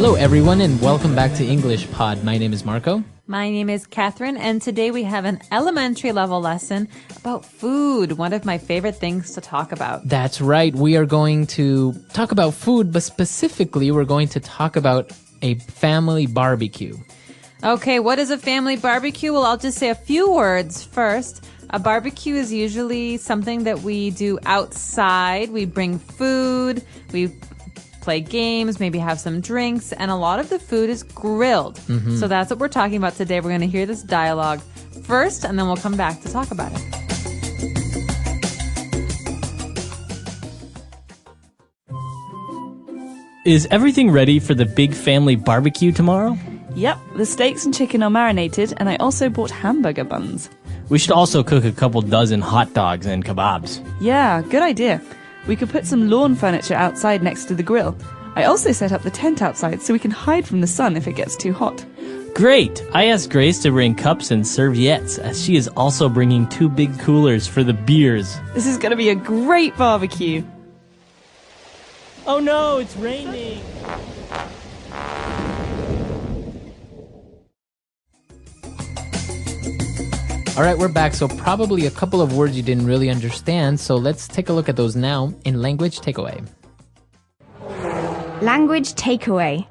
Hello, everyone, and welcome back to English Pod. My name is Marco. My name is Catherine, and today we have an elementary level lesson about food, one of my favorite things to talk about. That's right. We are going to talk about food, but specifically, we're going to talk about a family barbecue. Okay, what is a family barbecue? Well, I'll just say a few words first. A barbecue is usually something that we do outside. We bring food, we play games, maybe have some drinks, and a lot of the food is grilled. So that's what we're talking about today. We're going to hear this dialogue first, and then we'll come back to talk about it. Is everything ready for the big family barbecue tomorrow? Yep, the steaks and chicken are marinated, and I also bought hamburger buns. We should also cook a couple dozen hot dogs and kebabs. Yeah, good idea. We could put some lawn furniture outside next to the grill. I also set up the tent outside so we can hide from the sun if it gets too hot. Great! I asked Grace to bring cups and serviettes, as she is also bringing 2 big coolers for the beers. This is going to be a great barbecue. Oh no, it's raining! All right, we're back. So probably a couple of words you didn't really understand. So let's take a look at those now in Language Takeaway. Language takeaway.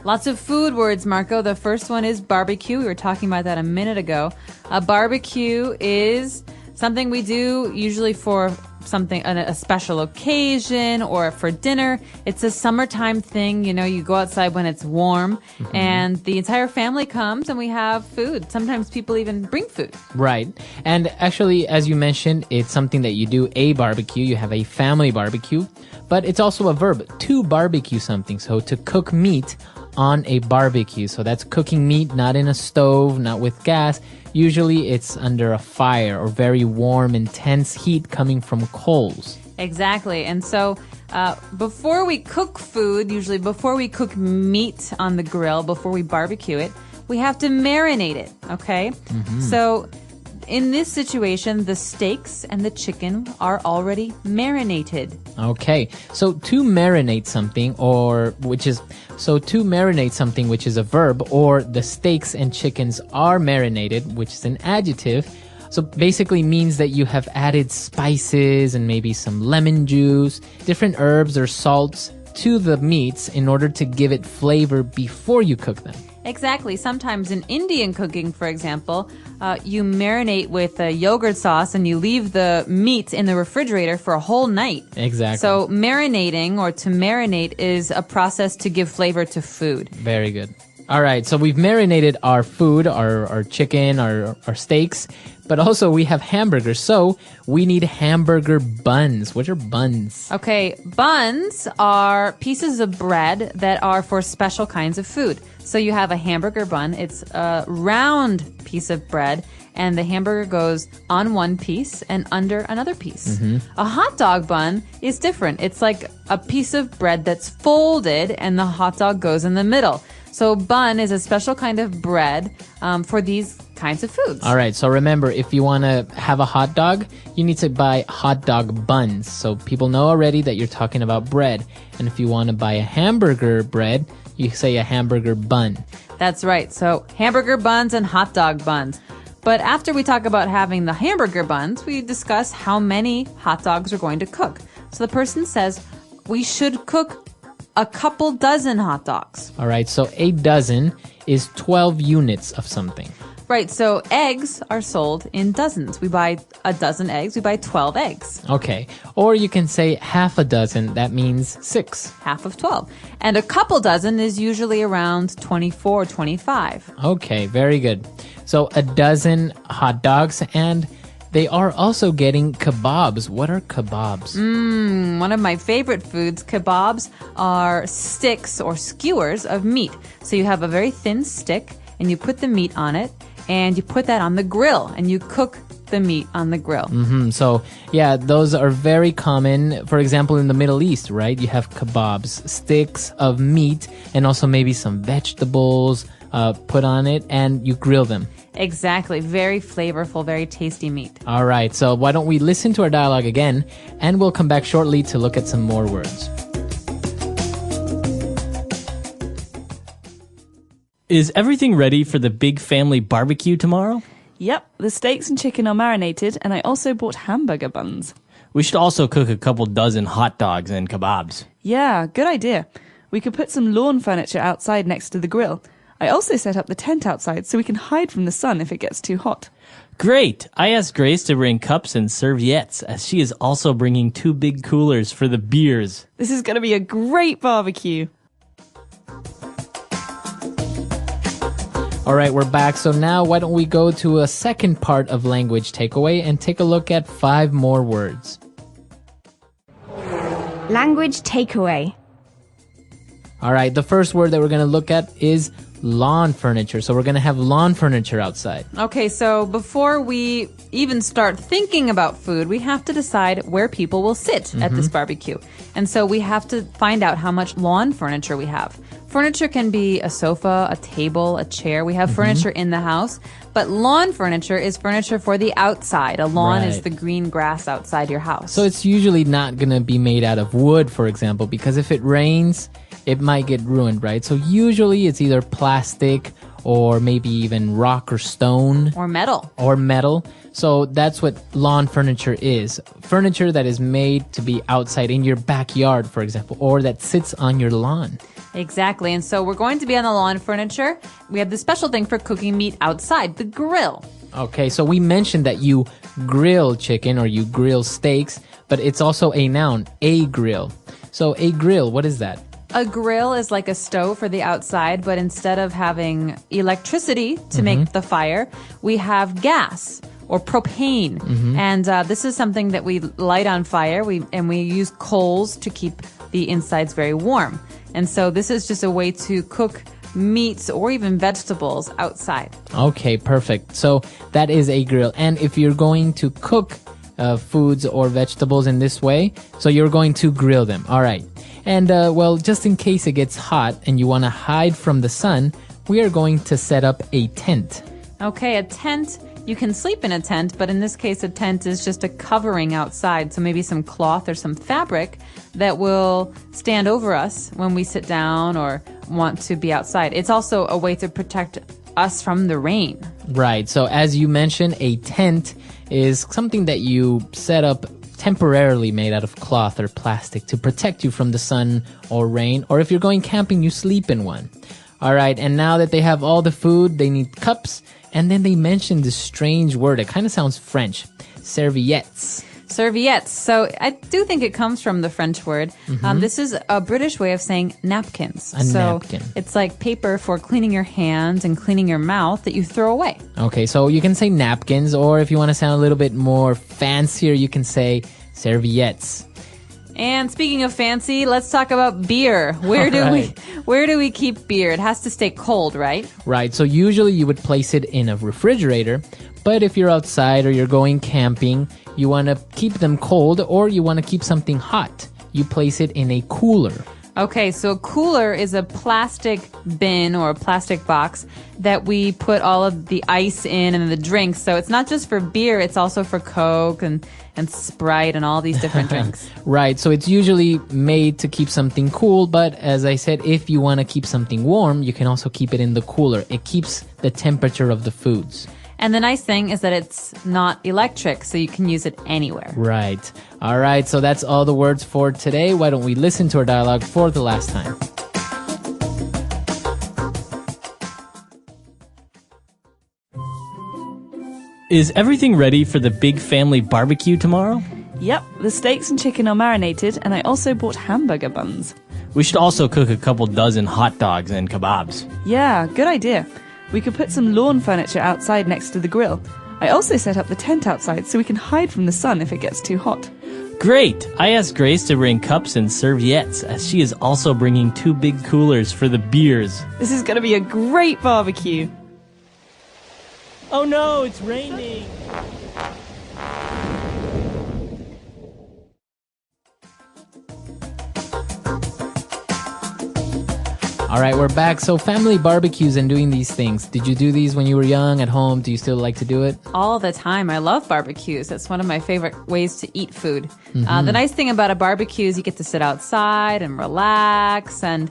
Lots of food words, Marco. The first one is barbecue. We were talking about that a minute ago. A barbecue is something we do usually for something, a special occasion or for dinner. It's a summertime thing. You know, you go outside when it's warm and the entire family comes and we have food. Sometimes people even bring food. Right. And actually, as you mentioned, it's something that you do a barbecue. You have a family barbecue, but it's also a verb to barbecue something. So to cook meat on a barbecue. So that's cooking meat, not in a stove, not with gas. Usually it's under a fire or very warm, intense heat coming from coals. Exactly. And so before we cook food, usually before we cook meat on the grill, before we barbecue it, we have to marinate it, okay? So in this situation, the steaks and the chicken are already marinated. Okay. So to marinate something which is a verb, or the steaks and chickens are marinated, which is an adjective. So basically means that you have added spices and maybe some lemon juice, different herbs or salts to the meats in order to give it flavor before you cook them. Exactly. Sometimes in Indian cooking, for example, you marinate with a yogurt sauce and you leave the meat in the refrigerator for a whole night. Exactly. So marinating or to marinate is a process to give flavor to food. Very good. All right. So we've marinated our food, our chicken, our steaks, but also we have hamburgers. So we need hamburger buns. What are buns? Okay. Buns are pieces of bread that are for special kinds of food. So you have a hamburger bun. It's a round piece of bread, and the hamburger goes on one piece and under another piece. A hot dog bun is different. It's like a piece of bread that's folded, and the hot dog goes in the middle. So bun is a special kind of bread for these kinds of foods. All right. So remember, if you want to have a hot dog, you need to buy hot dog buns. So people know already that you're talking about bread. And if you want to buy a hamburger bread, you say a hamburger bun. That's right. So hamburger buns and hot dog buns. But after we talk about having the hamburger buns, we discuss how many hot dogs we're going to cook. So the person says we should cook a couple dozen hot dogs. All right. So a dozen is 12 units of something. Right. So eggs are sold in dozens. We buy a dozen eggs. We buy 12 eggs. Okay. Or you can say half a dozen. That means 6. Half of 12. And a couple dozen is usually around 24, 25. Okay. Very good. So a dozen hot dogs, and they are also getting kebabs. What are kebabs? One of my favorite foods. Kebabs are sticks or skewers of meat. So you have a very thin stick and you put the meat on it and you put that on the grill and you cook the meat on the grill. So, yeah, those are very common. For example, in the Middle East, right? You have kebabs, sticks of meat, and also maybe some vegetables put on it, and you grill them. Exactly. Very flavorful, very tasty meat. All right. So why don't we listen to our dialogue again, and we'll come back shortly to look at some more words. Is everything ready for the big family barbecue tomorrow? Yep, the steaks and chicken are marinated, and I also bought hamburger buns. We should also cook a couple dozen hot dogs and kebabs. Yeah, good idea. We could put some lawn furniture outside next to the grill. I also set up the tent outside so we can hide from the sun if it gets too hot. Great! I asked Grace to bring cups and serviettes, as she is also bringing 2 big coolers for the beers. This is going to be a great barbecue. All right, we're back. So now why don't we go to a second part of language takeaway and take a look at 5 more words. Language takeaway. All right, the first word that we're going to look at is lawn furniture. So we're going to have lawn furniture outside. Okay, so before we even start thinking about food, we have to decide where people will sit at this barbecue. And so we have to find out how much lawn furniture we have. Furniture can be a sofa, a table, a chair. We have furniture in the house, but lawn furniture is furniture for the outside. A lawn is Right. the green grass outside your house. So it's usually not going to be made out of wood, for example, because if it rains, it might get ruined, right? So usually it's either plastic or maybe even rock or stone or metal. or metal. So that's what lawn furniture is. Furniture that is made to be outside in your backyard, for example, or that sits on your lawn. Exactly. And so we're going to be on the lawn furniture. We have this special thing for cooking meat outside, the grill. Okay, so we mentioned that you grill chicken or you grill steaks, but it's also a noun, a grill. So a grill, what is that? A grill is like a stove for the outside, but instead of having electricity to make the fire, we have gas or propane. And this is something that we light on fire. We use coals to keep the insides very warm. And so this is just a way to cook meats or even vegetables outside. Okay, perfect. So that is a grill. And if you're going to cook foods or vegetables in this way, so you're going to grill them. All right. And well, just in case it gets hot and you want to hide from the sun, we are going to set up a tent. Okay, a tent. You can sleep in a tent, but in this case, a tent is just a covering outside. So maybe some cloth or some fabric that will stand over us when we sit down or want to be outside. It's also a way to protect us from the rain. Right. So as you mentioned, a tent is something that you set up temporarily made out of cloth or plastic to protect you from the sun or rain. Or if you're going camping, you sleep in one. All right. And now that they have all the food, they need cups. And then they mentioned this strange word. It kind of sounds French. Serviettes. Serviettes. So I do think it comes from the French word. This is a British way of saying napkins. A napkin. It's like paper for cleaning your hands and cleaning your mouth that you throw away. Okay, so you can say napkins, or if you want to sound a little bit more fancier, you can say serviettes. And speaking of fancy, let's talk about beer. Where do we keep beer? It has to stay cold, right? Right, so usually you would place it in a refrigerator, but if you're outside or you're going camping, you want to keep them cold or you want to keep something hot. You place it in a cooler. Okay, so a cooler is a plastic bin or a plastic box that we put all of the ice in and the drinks. So it's not just for beer, it's also for Coke and Sprite and all these different drinks. Right, so it's usually made to keep something cool, but as I said, if you want to keep something warm, you can also keep it in the cooler. It keeps the temperature of the foods. And the nice thing is that it's not electric, so you can use it anywhere. Right. All right, so that's all the words for today. Why don't we listen to our dialogue for the last time? Is everything ready for the big family barbecue tomorrow? Yep, the steaks and chicken are marinated, and I also bought hamburger buns. We should also cook a couple dozen hot dogs and kebabs. Yeah, good idea. We could put some lawn furniture outside next to the grill. I also set up the tent outside so we can hide from the sun if it gets too hot. Great! I asked Grace to bring cups and serviettes, as she is also bringing 2 big coolers for the beers. This is going to be a great barbecue. Oh no, it's raining! All right, we're back. So family barbecues and doing these things. Did you do these when you were young at home? Do you still like to do it? All the time. I love barbecues. That's one of my favorite ways to eat food. The nice thing about a barbecue is you get to sit outside and relax, and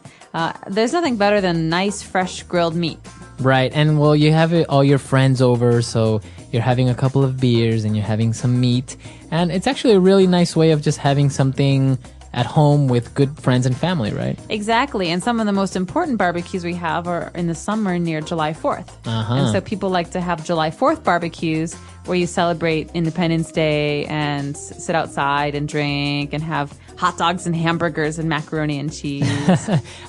there's nothing better than nice, fresh grilled meat. Right. And well, you have all your friends over, so you're having a couple of beers and you're having some meat. And it's actually a really nice way of just having something at home with good friends and family, right? Exactly. And some of the most important barbecues we have are in the summer near July 4th. And so people like to have July 4th barbecues where you celebrate Independence Day and sit outside and drink and have hot dogs and hamburgers and macaroni and cheese.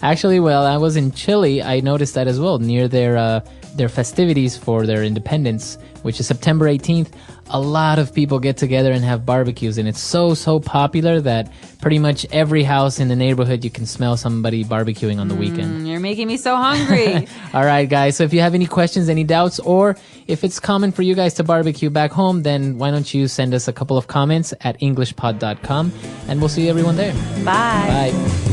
Actually, well, I was in Chile. I noticed that as well. Near their festivities for their independence, which is September 18th, a lot of people get together and have barbecues, and it's so popular that pretty much every house in the neighborhood you can smell somebody barbecuing on the weekend. You're making me so hungry. All right, guys. So if you have any questions, any doubts, or if it's common for you guys to barbecue back home, then why don't you send us a couple of comments at englishpod.com, and we'll see everyone there. Bye. Bye.